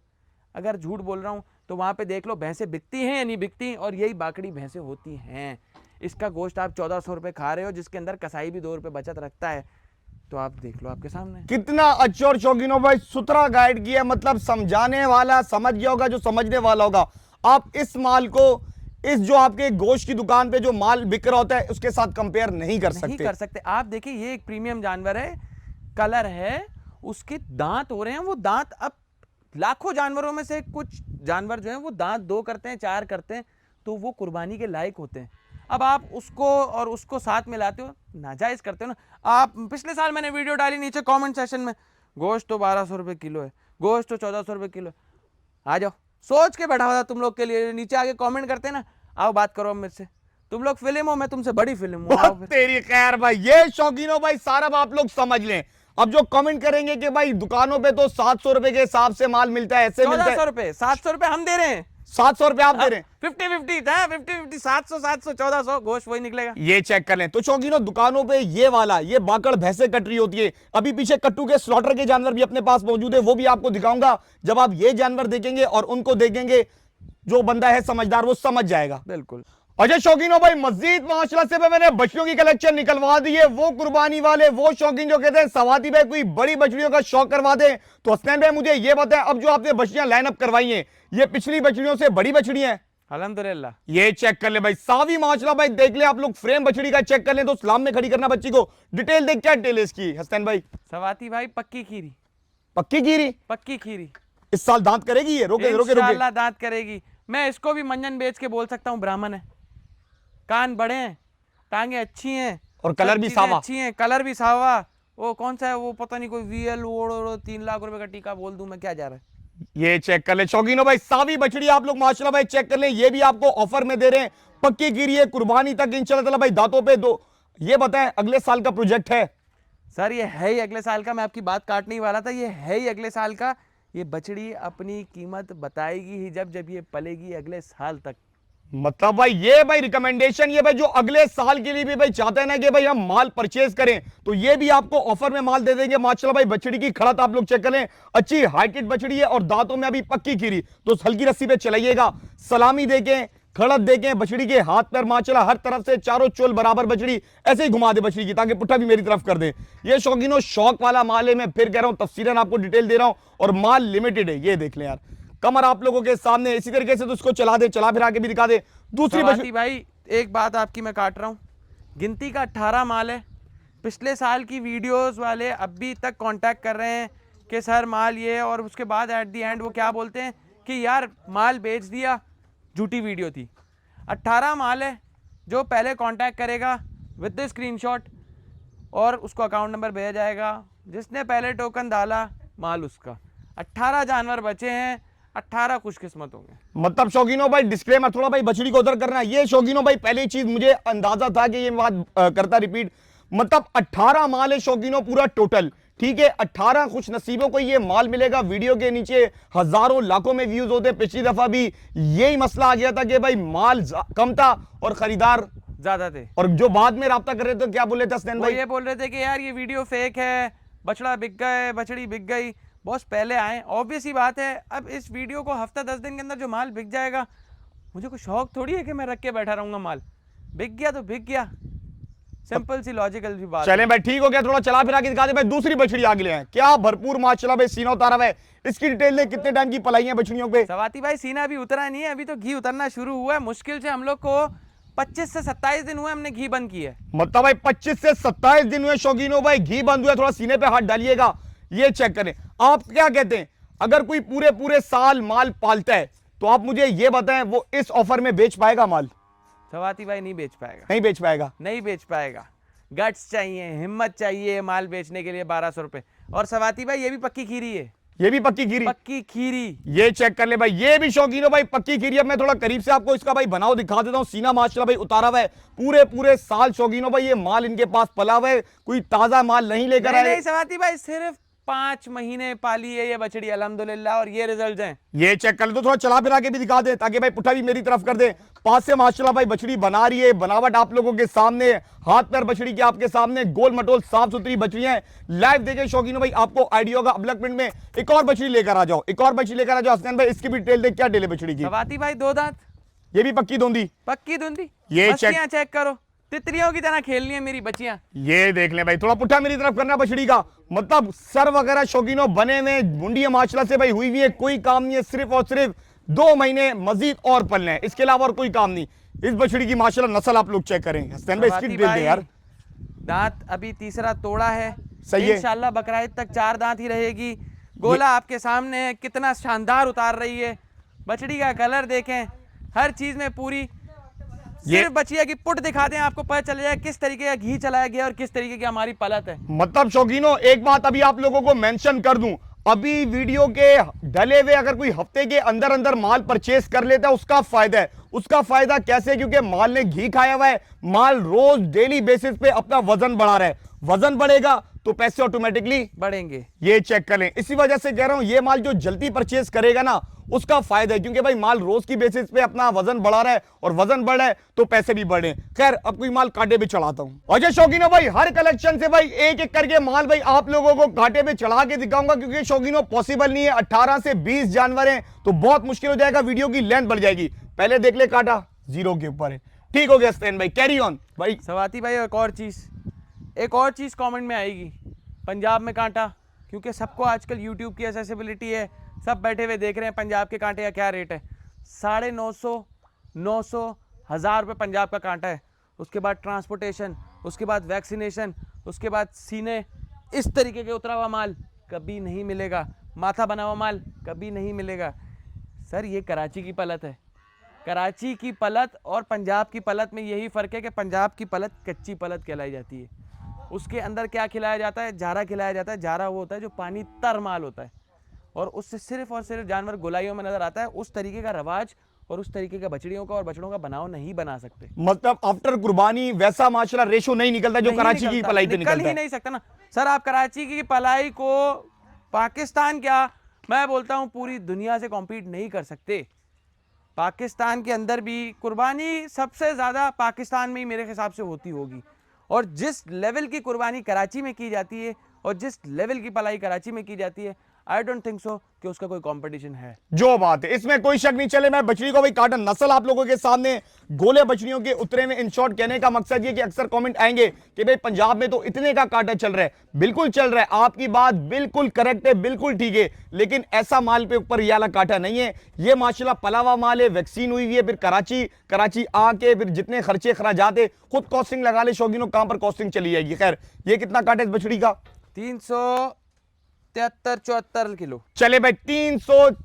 अगर झूठ बोल रहा हूं तो वहां पे देख लो भैंसें बिकती हैं या नहीं बिकती, और यही बाकड़ी भैंसें होती हैं। इसका गोश्त आप 1400 रुपये खा रहे हो, जिसके अंदर कसाई भी 2 रुपये बचत रखता है, तो आप देख लो आपके सामने। कितना अच्छे और शौकीनों भाई सुथरा गाइड किया, मतलब समझाने वाला समझ गया होगा, जो समझने वाला होगा। आप इस माल को इस जो आपके गोश्त की दुकान पे जो माल बिक रहा होता है उसके साथ कंपेयर नहीं कर सकते। आप देखिए, ये एक प्रीमियम जानवर है, कलर है, उसके दांत हो रहे हैं, वो दांत अब लाखों जानवरों में से कुछ जानवर जो हैं वो दांत 2 करते हैं, 4 करते हैं, तो वो कुर्बानी के लायक होते हैं। अब आप उसको और उसको साथ में लाते हो, नाजायज करते हो ना। आप पिछले साल मैंने वीडियो डाली नीचे कमेंट सेशन में, गोश्त तो 1200 रुपये किलो है, गोश्त तो 1400 रुपये किलो है। आ जाओ, सोच के बैठा हुआ था तुम लोग के लिए, नीचे आके कमेंट करते ना, आओ बात करो मेरे से। तुम लोग फिल्म हो, मैं तुमसे बड़ी फिल्म हूँ। तेरी खैर भाई, ये शौकीनों भाई सारा आप लोग समझ लें। अब जो कमेंट करेंगे कि भाई दुकानों पे तो 700 रुपए के हिसाब से माल मिलता है, ऐसे मिलता है। 1400 रुपए, 700 रुपए हम दे रहे हैं, 700 रुपए आप दे रहे हैं, 50-50 था, 50-50, 700 700 1400 गोश्त वही निकलेगा। ये चेक कर लें। तो शौकीनों दुकानों पे ये वाला ये बाकड़ भैंसे कट रही होती है। अभी पीछे कट्टू के स्लॉटर के जानवर भी अपने पास मौजूद है, वो भी आपको दिखाऊंगा। जब आप ये जानवर देखेंगे और उनको देखेंगे, जो बंदा है समझदार वो समझ जाएगा। बिल्कुल। अच्छा शौकीनों भाई, मस्जिद माशाल्लाह से मैंने बछड़ियों की कलेक्शन निकलवा दी है। वो कुर्बानी वाले, वो शौकीन जो कहते हैं सवाती भाई कोई बड़ी बछड़ियों का शौक करवा दे, तो हसनैन भाई मुझे ये बताएं, अब जो आपने बछड़ियां लाइन अप करवाई हैं, ये पिछली बछड़ियों से बड़ी बछड़ियां हैं? अल्हम्दुलिल्लाह। ये चेक कर ले भाई, सावी माशाल्लाह भाई, देख ले आप लोग, फ्रेम बछड़ी का चेक कर ले तो सलाम में खड़ी करना बच्ची को। डिटेल देख, क्या डिटेल है इसकी हसनैन भाई? सवाती भाई पक्की खीरी, पक्की खीरी, पक्की खीरी। इस साल दांत करेगी ये? रोके रोके रोके, इंशाअल्लाह दांत करेगी। मैं इसको भी मंजन बेच के बोल सकता हूँ ब्राह्मण है, कान बड़े हैं, टांगे अच्छी हैं और कलर भी सावा, अच्छी हैं, कलर भी सावा। वो कौन सा है वो, पता नहीं, कोई VL 3 लाख रुपए का टीका बोल दूं मैं, क्या जा रहा है। ये चेक कर ले शौकीनों भाई, सावी बछड़ी आप लोग माशाल्लाह भाई चेक कर ले। ये भी आपको ऑफर में दे रहे हैं, पक्की गिरी है, कुर्बानी तक इंशाल्लाह ताला भाई दांतों पे दो। ये बताएं अगले साल का प्रोजेक्ट है? सर ये है ही अगले साल का, मैं आपकी बात काटने ही वाला था, ये है ही अगले साल का। ये बछड़ी अपनी कीमत बताएगी ही जब ये पलेगी अगले साल तक। मतलब भाई ये भाई रिकमेंडेशन, ये भाई जो अगले साल के लिए भी भाई चाहते हैं ना कि भाई हम माल परचेज करें, तो ये भी आपको ऑफर में माल दे देंगे माशाल्लाह भाई। बछड़ी की खड़त आप लोग चेक करें, अच्छी हाइटेड बछड़ी है और दांतों में अभी पक्की खीरी, तो हल्की रस्सी पे चलाइएगा। सलामी देखें, खड़त देखें, बछड़ी के हाथ पैर माशाल्लाह हर तरफ से चारों चोल बराबर बछड़ी ऐसे ही घुमा दे बछड़ी की, ताकि पुट्ठा भी मेरी तरफ कर दे। ये शौकीनों शौक वाला माल है, मैं फिर कह रहा हूं, तफसीलन आपको डिटेल दे रहा हूं, और माल लिमिटेड है। ये देख लें यार, कमर आप लोगों के सामने इसी तरीके से, तो उसको चला दे, चला फिर आके भी दिखा दे। दूसरी बछड़ी भाई एक बात आपकी मैं काट रहा हूं, गिनती का 18 माल है। पिछले साल की वीडियोस वाले अभी तक कांटेक्ट कर रहे हैं कि सर माल ये, और उसके बाद एट दी एंड वो क्या बोलते हैं कि यार माल बेच दिया, झूठी वीडियो थी। 18 माल है, जो पहले कांटेक्ट करेगा विद द स्क्रीनशॉट और उसको अकाउंट नंबर भेजा जाएगा, जिसने पहले टोकन डाला माल उसका। 18 जानवर बचे हैं, 18 खुशकिस्मत होंगे। मतलब शौकीनों भाई डिस्क्लेमर थोड़ा भाई बछड़ी को उधर करना। ये शौकीनों भाई पहली चीज मुझे अंदाजा था कि ये बात करता रिपीट, मतलब 18 माल है शौकीनों पूरा टोटल, ठीक है। 18 खुश नसीबों को ये माल मिलेगा। वीडियो के नीचे हजारों लाखों में व्यूज होते, पिछली दफा भी यही मसला आ गया था कि भाई माल कम था और खरीदार ज्यादा थे, और जो बाद में राब्ता कर रहे थे क्या बोल रहे थे हसनैन भाई? ये बोल रहे थे कि यार ये वीडियो फेक है, बछड़ा बिक गए, बछड़ी बिक गई, बॉस पहले आए। ऑब्वियस ही बात है, अब इस वीडियो को हफ्ता 10 दिन के अंदर जो माल बिक जाएगा, मुझे कोई शौक थोड़ी है कि मैं रख के बैठा रहूंगा। माल बिक गया तो बिक गया, सिंपल सी लॉजिकल सी बात। चले भाई ठीक हो गया, थोड़ा चला फिरा के दिखा दे भाई। दूसरी बछड़ी आगे ले आए, क्या भरपूर माशाल्लाह भाई सीना उतारा हुआ है। इसकी डिटेल दे, कितने टाइम की पलाई है बछड़ियों पे? सवाती भाई सीना अभी उतरा नहीं है, अभी तो घी उतरना शुरू हुआ है। मुश्किल से हम लोग को 25 से 27 दिन हुए हमने घी बंद किया है। मतलब भाई 25 से 27 दिन हुए शौकीनों भाई, घी बंद हुआ। थोड़ा सीने पे हाथ डालिएगा, ये चेक करें। आप क्या कहते हैं, अगर कोई पूरे पूरे साल माल पालता है तो आप मुझे ये बताएं, वो इस ऑफर में बेच पाएगा माल? सवाती भाई नहीं बेच पाएगा, नहीं बेच पाएगा। नहीं बेच पाएगा। गट्स चाहिए, हिम्मत चाहिए माल बेचने के लिए 1200 रुपए। और सवाती भाई ये भी पक्की खीरी है, ये भी पक्की खीरी, पक्की खीरी। ये चेक कर ले भाई, ये भी शौकीनों भाई पक्की खीरी। अब मैं थोड़ा करीब से आपको इसका भाई बनाव दिखा देता हूं। सीना माशाल्लाह भाई उतारा हुआ है, पूरे पूरे साल शौकीनों भाई ये माल इनके पास पला हुआ है, कोई ताजा माल नहीं लेकर आए। नहीं सवाती भाई, सिर्फ 5 महीने पाली है ये बछड़ी अल्हम्दुलिल्लाह, और ये रिजल्ट हैं। ये चेक कर लो, थोड़ा चला फिरा के भी दिखा दे ताकि भाई पुट्ठा भी मेरी तरफ कर दे। पास से माशाल्लाह भाई बछड़ी बना रही है, बनावट आप लोगों के सामने, हाथ पैर बछड़ी के आपके सामने, गोल मटोल साफ सुथरी बछड़ियां हैं। लाइव देखे शौकीनों भाई, आपको आइडिया होगा। अब मिनट में एक और बछड़ी लेकर आ जाओ, एक और बछड़ी लेकर आ जाओ हसनैन भाई। इसकी भी डिटेल देख, क्या डिटेल है बछड़ी की? सवाती भाई 2 दांत, ये भी पक्की धुंधी, पक्की धुंधी। ये बच्चियां चेक करो, तितलियों की तरह खेलनी है मेरी बच्चियां। ये देख ले भाई, थोड़ा पुट्ठा मेरी तरफ करना बछड़ी का। मतलब सर वगैरह शौकीनों बने में, मुंडिया माशाल्लाह से भाई हुई हुई है, कोई काम नहीं है। सिर्फ और सिर्फ 2 महीने मजीद और पलने हैं, इसके अलावा और कोई काम नहीं। इस बछड़ी की माशाल्लाह नस्ल आप लोग चेक करें। हसनैन भाई इसकी डिटेल दे यार। दांत अभी तीसरा तोड़ा है, सही है। इंशाल्लाह बकराईद तक 4 दांत ही रहेगी। गोला आपके सामने है, कितना शानदार उतार रही है। बछड़ी का कलर देखें, हर चीज में पूरी। सिर्फ बचिया की पुट दिखा दें, आपको पता चल जाए किस तरीके का घी चलाया गया और किस तरीके की हमारी पलत है। मतलब शौकीनों एक बात अभी आप लोगों को मेंशन कर दूं, अभी वीडियो के डले हुए अगर कोई हफ्ते के अंदर अंदर माल परचेस कर लेता है उसका फायदा है। उसका फायदा कैसे? क्योंकि माल ने घी खाया हुआ है, माल रोज डेली बेसिस पे अपना वजन बढ़ा रहा है। वजन बढ़ेगा तो पैसे ऑटोमेटिकली बढ़ेंगे, ये चेक कर लें। इसी वजह से कह रहा हूं, ये माल जो जल्दी परचेस करेगा ना उसका फायदा है, क्योंकि भाई माल रोज की बेसिस पे अपना वजन बढ़ा रहा है और वजन बढ़ रहा है तो पैसे भी बढ़े। खैर अब कोई माल कांटे पे चढ़ाता हूं। अजय शौकीनों भाई, हर कलेक्शन से भाई एक एक करके माल भाई आप लोगों को कांटे पे चढ़ा के दिखाऊंगा, क्योंकि शौकीनों पॉसिबल नहीं है। 18 से 20 जानवर हैं तो बहुत मुश्किल हो जाएगा, वीडियो की लेंथ बढ़ जाएगी। पहले देख ले, कांटा 0 के ऊपर है। ठीक हो गया स्टैन भाई, कैरी ऑन भाई। सवाती भाई एक और चीज कमेंट में आएगी, पंजाब में कांटा, क्योंकि सबको आजकल यूट्यूब की एक्सेसिबिलिटी है, सब बैठे हुए देख रहे हैं पंजाब के कांटे का क्या रेट है। 950, 900, 1000 रुपये पंजाब का कांटा है। उसके बाद ट्रांसपोर्टेशन, उसके बाद वैक्सीनेशन, उसके बाद सीने। इस तरीके के उतरा हुआ माल कभी नहीं मिलेगा, माथा बना हुआ माल कभी नहीं मिलेगा। सर ये कराची की पलत है, कराची की पलत और पंजाब की पलत में यही फ़र्क है कि पंजाब की पलत कच्ची पलत कहलाई जाती है। उसके अंदर क्या खिलाया जाता है? जारा खिलाया जाता है। जारा वो होता है जो पानी तर माल होता है, और उससे सिर्फ और सिर्फ जानवर गोलाइयों में नजर आता है। उस तरीके का रवाज और उस तरीके का बछड़ियों का और बछड़ों का बनाव नहीं बना सकते। मतलब आफ्टर कुर्बानी वैसा माशाल्लाह रेशो नहीं निकलता जो कराची की पलाई पे निकलता ही नहीं सकता ना सर। आप कराची की पलाई को पाकिस्तान, क्या मैं बोलता हूँ पूरी दुनिया से कॉम्पीट नहीं कर सकते। पाकिस्तान के अंदर भी कुर्बानी सबसे ज़्यादा पाकिस्तान में ही मेरे हिसाब से होती होगी, और जिस लेवल की कुर्बानी कराची में की जाती है और जिस लेवल की पलाई कराची में की जाती है, आई डोंट थिंक सो कि उसका कोई कंपटीशन है। जो बात है इसमें कोई शक नहीं। चले मैं बछड़ी को भाई काटा नस्ल आप लोगों के सामने, गोले बछड़ियों के उतरे में। इन शॉर्ट कहने का मकसद ये कि अक्सर कमेंट आएंगे कि भाई पंजाब में तो इतने का काटा चल रहा है। बिल्कुल चल रहा है, आपकी बात बिल्कुल करेक्ट है, बिल्कुल ठीक है, लेकिन ऐसा माल पे ऊपर ये वाला काटा नहीं है। ये माशाल्लाह पलावा माल है, वैक्सीन हुई है, फिर कराची आके फिर जितने खर्चे खराजात है खुद कॉस्टिंग लगा ले शौकीनों, कहां पर कॉस्टिंग चली जाएगी। खैर ये कितना काटा इस बछड़ी का? 373-74 किलो। चले भाई 370।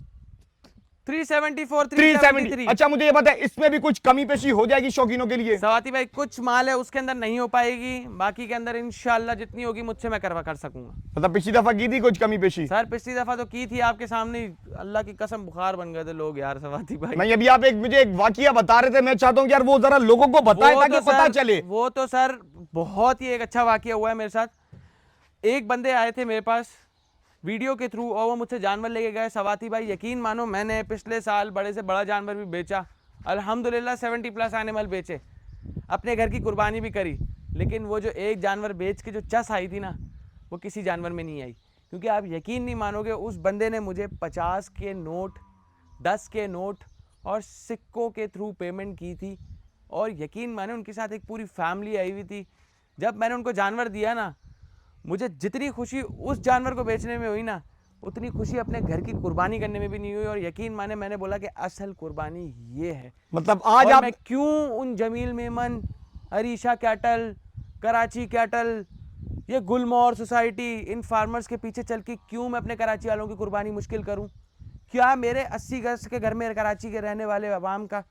अच्छा मुझे ये बताए, इसमें भी कुछ कमी पेशी हो जाएगी शौकीनों के लिए? सवाती भाई कुछ माल है उसके अंदर नहीं हो पाएगी, बाकी के अंदर इंशाल्लाह जितनी होगी मुझसे मैं कर सकूंगा। मतलब पिछली दफा की थी कुछ कमी पेशी? सर पिछली दफा तो की थी आपके सामने, अल्लाह की कसम बुखार बन गए थे लोग यार। सवाती भाई नहीं, अभी आप मुझे एक वाकया बता रहे थे, मैं चाहता हूँ यार वो जरा लोगों को बताएं ताकि पता चले। वो तो सर बहुत ही एक अच्छा वाकया हुआ है मेरे साथ। एक बंदे आए थे मेरे पास वीडियो के थ्रू और वो मुझसे जानवर लेके गए। सवाती भाई यकीन मानो मैंने पिछले साल बड़े से बड़ा जानवर भी बेचा, अल्हम्दुलिल्लाह 70+ एनिमल बेचे, अपने घर की कुर्बानी भी करी, लेकिन वो जो एक जानवर बेच के जो चस आई थी ना, वो किसी जानवर में नहीं आई। क्योंकि आप यकीन नहीं मानोगे, उस बंदे ने मुझे 50 के नोट, 10 के नोट और सिक्कों के थ्रू पेमेंट की थी। और यकीन माने उनके साथ एक पूरी फैमिली आई हुई थी। जब मैंने उनको जानवर दिया ना, मुझे जितनी खुशी उस जानवर को बेचने में हुई ना, उतनी खुशी अपने घर की कुर्बानी करने में भी नहीं हुई। और यकीन माने मैंने बोला कि असल कुर्बानी ये है। मतलब आज और आप मैं क्यों उन जमील मेमन, अरीशा कैटल, कराची कैटल, ये गुलमोहर सोसाइटी, इन फार्मर्स के पीछे चल के क्यों मैं अपने कराची वालों की कुर्बानी मुश्किल करूं? क्या मेरे 80 गज के घर में कराची के रहने वाले अवाम का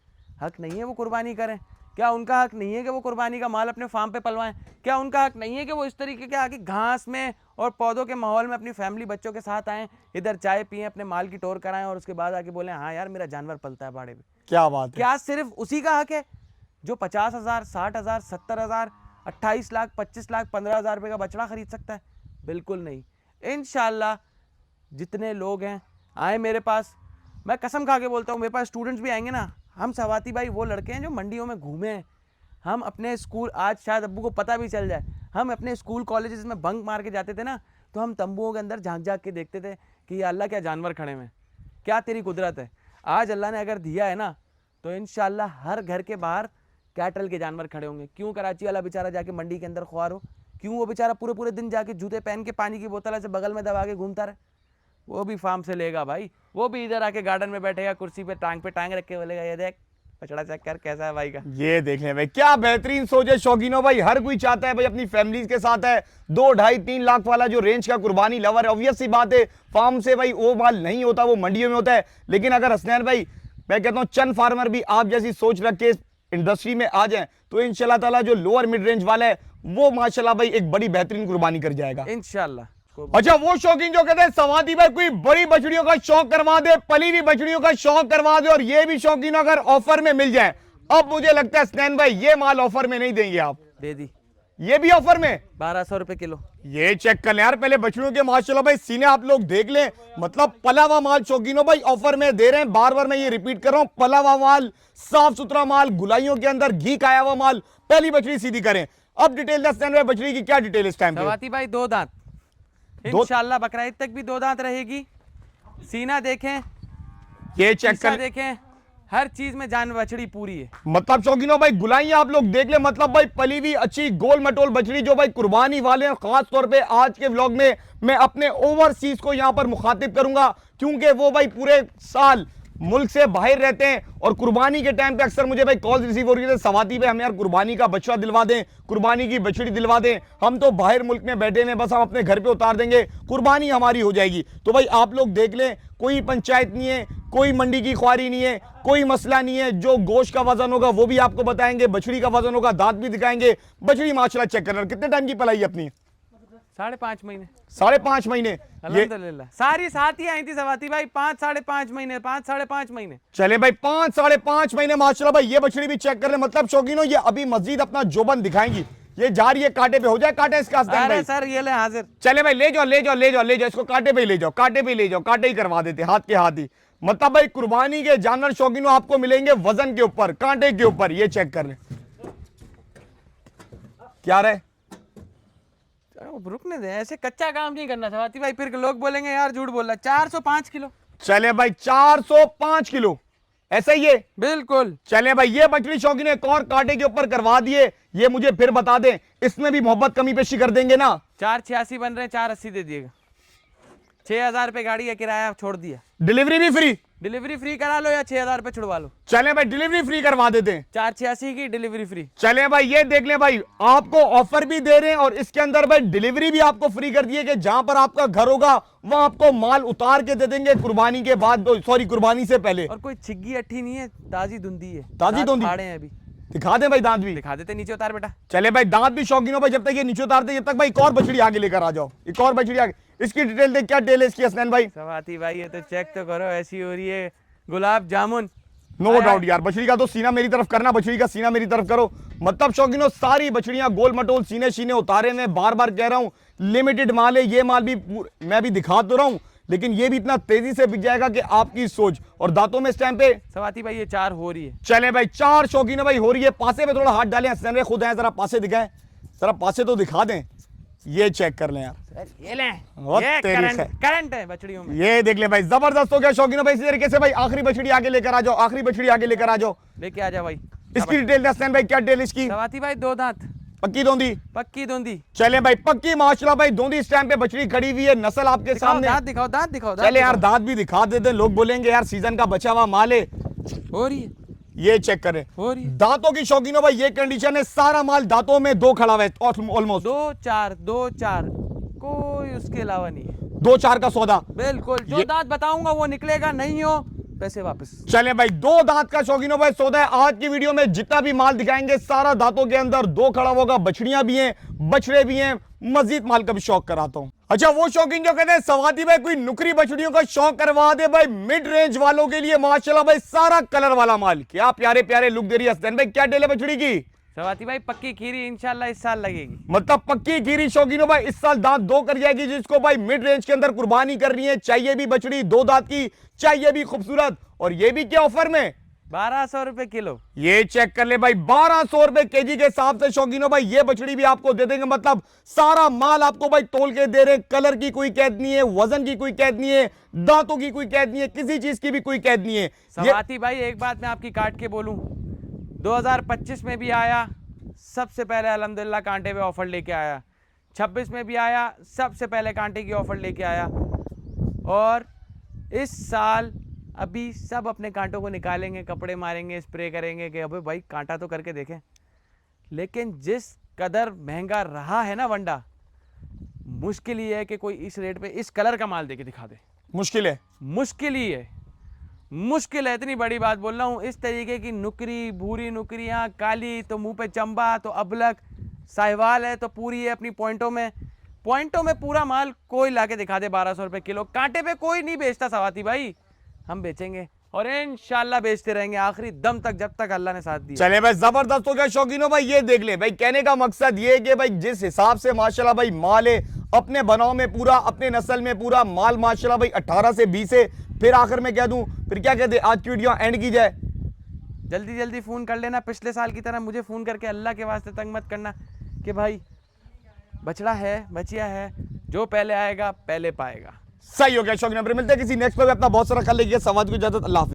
हक नहीं है वो कुर्बानी करें? क्या उनका हक नहीं है कि वो कुर्बानी का माल अपने फार्म पे पलवाएं? क्या उनका हक नहीं है कि वो इस तरीके के आगे घास में और पौधों के माहौल में अपनी फैमिली बच्चों के साथ आएँ, इधर चाय पिएं, अपने माल की टोर कराएं और उसके बाद आके बोलें हाँ यार मेरा जानवर पलता है बाड़े में? क्या बात है। क्या सिर्फ उसी का हक है जो 50,000, 60,000, 70,000, 28 लाख, 25 लाख, 15,000 रुपये का बछड़ा खरीद सकता है? बिल्कुल नहीं। इंशाल्लाह जितने लोग हैं आए मेरे पास, मैं कसम खा के बोलता हूँ, मेरे पास स्टूडेंट्स भी आएंगे ना। हम सवाती भाई वो लड़के हैं जो मंडियों में घूमे हैं। हम अपने स्कूल, आज शायद अब्बू को पता भी चल जाए, हम अपने स्कूल कॉलेजेस में बंक मार के जाते थे ना, तो हम तंबुओं के अंदर झांक झांक के देखते थे कि या अल्लाह क्या जानवर खड़े हुए हैं, क्या तेरी कुदरत है। आज अल्लाह ने अगर दिया है ना, तो इंशाल्लाह हर घर के बाहर कैटल के जानवर खड़े होंगे। क्यों कराची वाला बेचारा जाके मंडी के अंदर ख्वार हो? क्यों वो बेचारा पूरे पूरे दिन जाके जूते पहन के पानी की बोतल ऐसे बगल में दबा के घूमता रहे? वो भी फार्म से लेगा भाई, वो भी इधर आके गार्डन में बैठेगा, कुर्सी पे टांग रख के बोलेगा ये देख बछड़ा चेक कर कैसा है भाई का। ये देख लें भाई, क्या बेहतरीन सोच है शौकीनों भाई। हर कोई चाहता है भाई अपनी फैमिली के साथ है। 2, 2.5, 3 लाख वाला जो रेंज का कुर्बानी लवर है, ऑब्वियस सी बात है फार्म से भाई वो माल नहीं होता, वो मंडियों में होता है। लेकिन अगर हसनैन भाई, मैं कहता हूँ चंद फार्मर भी आप जैसी सोच रख के इंडस्ट्री में आ जाएं, तो इंशाल्लाह ताला जो लोअर मिड रेंज वाला है वो माशाल्लाह भाई एक बड़ी बेहतरीन कुर्बानी कर जाएगा इंशाल्लाह। अच्छा, वो शौकीन जो कहते हैं सवादी भाई कोई बड़ी बछड़ियों का शौक करवा दे, पली हुई बछड़ियों का शौक करवा दे, और ये भी शौकीन अगर ऑफर में मिल जाए, अब मुझे लगता है स्नैन भाई ये माल ऑफर में नहीं देंगे आप? दे दी, ये भी ऑफर में 1200 रुपए किलो। ये चेक कर लें यार पहले बछड़ियों के माशाल्लाह भाई सीने आप लोग देख लें। मतलब पला हुआ माल शौकीनों भाई ऑफर में दे रहे हैं। बार बार मैं ये रिपीट कर रहा हूं, पला हुआ माल, साफ सुथरा माल, गुलाइयों के अंदर घी खाया हुआ माल। पहली बछड़ी सीधी करें। अब डिटेल दस्तान भाई बछड़ी की क्या डिटेल इस टाइम पे? सवाती भाई 2 दांत, इंशाल्लाह बकरा ईद तक भी 2 दांत रहेगी। सीना देखें, ये चेक कर देखें, हर चीज में जान बछड़ी पूरी है। मतलब शौकीनों भाई गुलाइयां आप लोग देख ले। मतलब भाई पली हुई अच्छी गोल मटोल बछड़ी जो भाई कुर्बानी वाले हैं। खास तौर पे आज के व्लॉग में मैं अपने ओवरसीज को यहां पर मुखातिब करूंगा, क्योंकि वो भाई पूरे साल मुल्क से बाहर रहते हैं और कुर्बानी के टाइम पे अक्सर मुझे भाई कॉल रिसीव हो रही है, सवाती पे हम यार कुर्बानी का बछड़ा दिलवा दें, कुर्बानी की बछड़ी दिलवा दें, हम तो बाहर मुल्क में बैठे हैं, बस हम अपने घर पे उतार देंगे, कुर्बानी हमारी हो जाएगी। तो भाई आप लोग देख लें, कोई पंचायत नहीं है, कोई मंडी की ख्वारी नहीं है, कोई मसला नहीं है। जो गोश्त का वजन होगा वो भी आपको बताएंगे, बछड़ी का वजन होगा, दांत भी दिखाएंगे। बछड़ी माशाल्लाह चेक करना। कितने टाइम की पलाई अपनी? 5.5 महीने। 5.5 महीने। अल्हम्दुलिल्लाह सारी साथ ही आई थी सवाती भाई। 5 साढ़े 5 महीने, 5 साढ़े 5 महीने। चले भाई 5 साढ़े 5 महीने माशाल्लाह भाई। ये बछड़ी भी चेक कर ले। मतलब शौकीनों ये अभी मजीद अपना जोबन दिखाएंगी। ये जा रही है कांटे पे, हो जाए कांटे इसका? अरे सर ये ले हाजिर। चले भाई ले जाओ ले जाओ ले जाओ ले जाओ, इसको कांटे पे ले जाओ, कांटे पे ले जाओ, कांटे ही करवा देते हाथ के हाथ ही। मतलब भाई कुर्बानी के जानवर शौकीनों आपको मिलेंगे वजन के ऊपर, कांटे के ऊपर। ये चेक कर ले क्या रहे, रुकने दे, ऐसे कच्चा काम नहीं करना सवाती भाई, फिर लोग बोलेंगे यार झूठ बोल रहा। 405 किलो। चले भाई 405 किलो, ऐसा ही है बिल्कुल। चले भाई ये बछड़ी शौकीन एक और कांटे के ऊपर करवा दिए। ये मुझे फिर बता दें, इसमें भी मोहब्बत कमी पेशी कर देंगे ना? 486 बन रहे हैं, 480 दे दिएगा। 6,000 रुपए गाड़ी का किराया छोड़ दिया। डिलीवरी भी फ्री? डिलीवरी फ्री करा लो या 6,000 रुपए छुड़वा लो। चले भाई डिलीवरी फ्री करवा देते हैं। 486 की डिलीवरी फ्री। चले भाई ये देख ले भाई, आपको ऑफर भी दे रहे हैं और इसके अंदर भाई डिलीवरी भी आपको फ्री कर दिए कि जहां पर आपका घर होगा वहां आपको माल उतार के दे देंगे कुर्बानी के बाद, सॉरी कुर्बानी से पहले। और कोई छिग्गी अट्ठी नहीं है, ताजी धुंधी है। ताजी धुंधी हैं अभी। दिखा दे भाई, दांत भी दिखा देते। नीचे उतार बेटा। चले भाई दांत भी शौकीनों भाई, जब तक ये नीचे उतारते जब तक भाई एक और बछड़ी आगे लेकर आ जाओ, एक और बछड़ी आगे। इसकी डिटेल देख, क्या डिटेल है इसकी हसनैन भाई? सवाती भाई ये तो चेक तो करो, ऐसी हो रही है गुलाब जामुन। नो डाउट यार, बछड़ी का तो सीना मेरी तरफ करना, बछड़ी का सीना मेरी तरफ करो। मतलब शौकीनों सारी बछड़ियां गोल मटोल सीने शीने उतारे में, बार बार कह रहा हूं लिमिटेड माल है। ये माल भी मैं भी दिखा तो रहा हूं, लेकिन ये भी इतना तेजी से बिक जाएगा कि आपकी सोच। और दांतों में इस टाइम पे सवाती भाई ये 4 हो रही है। चले भाई 4 शौकीनों भाई हो रही है। पासे में थोड़ा हाथ डालें, हसन खुद हैं, जरा पासे दिखाएं, जरा पासे तो दिखा दें। ये चेक कर लें यार, ये ले, बहुत ये तेरी करंट खैर। करंट है बछड़ियों में। ये देख ले भाई, जबरदस्त हो गया शौकीनों भाई। इसी तरीके से भाई आखिरी बछड़ी आगे लेकर आ जाओ, आखिरी बछड़ी आगे लेकर आ जाओ। लेके आ जा भाई। इसकी डिटेल दस्तान भाई, क्या डिटेल इसकी? सवाती भाई 2 दांत, पक्की दोंदी? पक्की धुंधी। चले भाई, पक्की माशाल्लाह भाई, दोंदी इस टाइम पे बछड़ी खड़ी हुई है, नस्ल आपके दिखाओ सामने। दांत, दिखाओ दांत, दिखाओ दांत। चले यार, दांत भी दिखा देते, लोग बोलेंगे यार सीजन का बचा हुआ माल है। हो रही है, ये चेक करें हो रही है। दांतों की शौकीनों भाई, ये कंडीशन है, सारा माल दांतों में 2 खड़ा हुआ है ऑलमोस्ट। 2-4 कोई उसके अलावा नहीं है। 2-4 का सौदा। बिल्कुल, जो दांत बताऊंगा वो निकलेगा, नहीं हो पैसे वापस। चले भाई, 2 दांत का शौकीनों भाई सौदा है। आज की वीडियो में जितना भी माल दिखाएंगे सारा दांतों के अंदर 2 खड़ा होगा। बछड़ियां भी हैं, बछड़े भी हैं, मजीद माल का भी शौक कराता हूं। अच्छा, वो शौकीन जो कहते हैं सवाती भाई कोई नुकरी बछड़ियों का शौक करवा दे भाई, मिड रेंज वालों के लिए माशाल्लाह भाई सारा कलर वाला माल। क्या प्यारे प्यारे लुक दे रही है हसनैन भाई, क्या डेल है बछड़ी की? सवाती भाई पक्की खीरी इंशाल्लाह इस साल लगेगी। मतलब पक्की गिरी शौकीनों भाई, इस साल दांत 2 कर जाएगी, जिसको भाई मिड रेंज के अंदर कुर्बानी करनी है। चाहिए भी बछड़ी 2 दांत की, चाहिए भी खूबसूरत, और ये भी क्या ऑफर में? 1200 रुपए किलो। ये चेक कर ले भाई, 1200 रुपए केजी के हिसाब से शौकीनों भाई ये बछड़ी भी आपको दे देंगे। मतलब सारा माल आपको भाई तोल के दे रहे। कलर की कोई कैद नहीं है, वजन की कोई कैद नहीं है, दांतों की कोई कैद नहीं है, किसी चीज की भी कोई कैद नहीं है। सवाती भाई एक बात मैं आपकी काट के बोलूं, 2025 में भी आया, सबसे पहले अल्हम्दुलिल्लाह कांटे पे ऑफर लेके आया। 26 में भी आया, सबसे पहले कांटे की ऑफर लेके आया। और इस साल अभी सब अपने कांटों को निकालेंगे, कपड़े मारेंगे, स्प्रे करेंगे कि अबे भाई कांटा तो करके देखें। लेकिन जिस कदर महंगा रहा है ना वंडा, मुश्किल ही है कि कोई इस रेट पे इस कलर का माल देके दिखा दे। मुश्किल है, मुश्किल ही है, मुश्किल है, इतनी बड़ी बात बोल रहा हूँ। इस तरीके की नुकरी, भूरी नुकरियाँ, काली तो मुंह पे चंबा, तो अबलक, साहिवाल है तो पूरी है अपनी पॉइंटों में पूरा माल कोई लाके दिखा दे 1200 रुपए किलो। कांटे पे कोई नहीं बेचता सवाती भाई, हम बेचेंगे और इंशाल्लाह बेचते रहेंगे आखिरी दम तक, जब तक अल्लाह ने साथ दिया। चले भाई, जबरदस्त हो गया शौकीनों भाई। ये देख ले भाई, कहने का मकसद ये है कि भाई जिस हिसाब से माशाल्लाह भाई माल है, अपने बनाव में पूरा, अपने नस्ल में पूरा माल माशाल्लाह भाई 18 से 20 है। फिर आखिर में कह दूं, फिर क्या कहते, आज की वीडियो एंड की जाए। जल्दी जल्दी फोन कर लेना, पिछले साल की तरह मुझे फोन करके अल्लाह के वास्ते तंग मत करना कि भाई बछड़ा है, बचिया है, जो पहले आएगा पहले पाएगा। सही हो गया शौकीन, मिलते हैं किसी नेक्स्ट पर। अपना बहुत सारा ख्याल रखिए। सवाद को इजाजत, अल्लाह हाफिज़।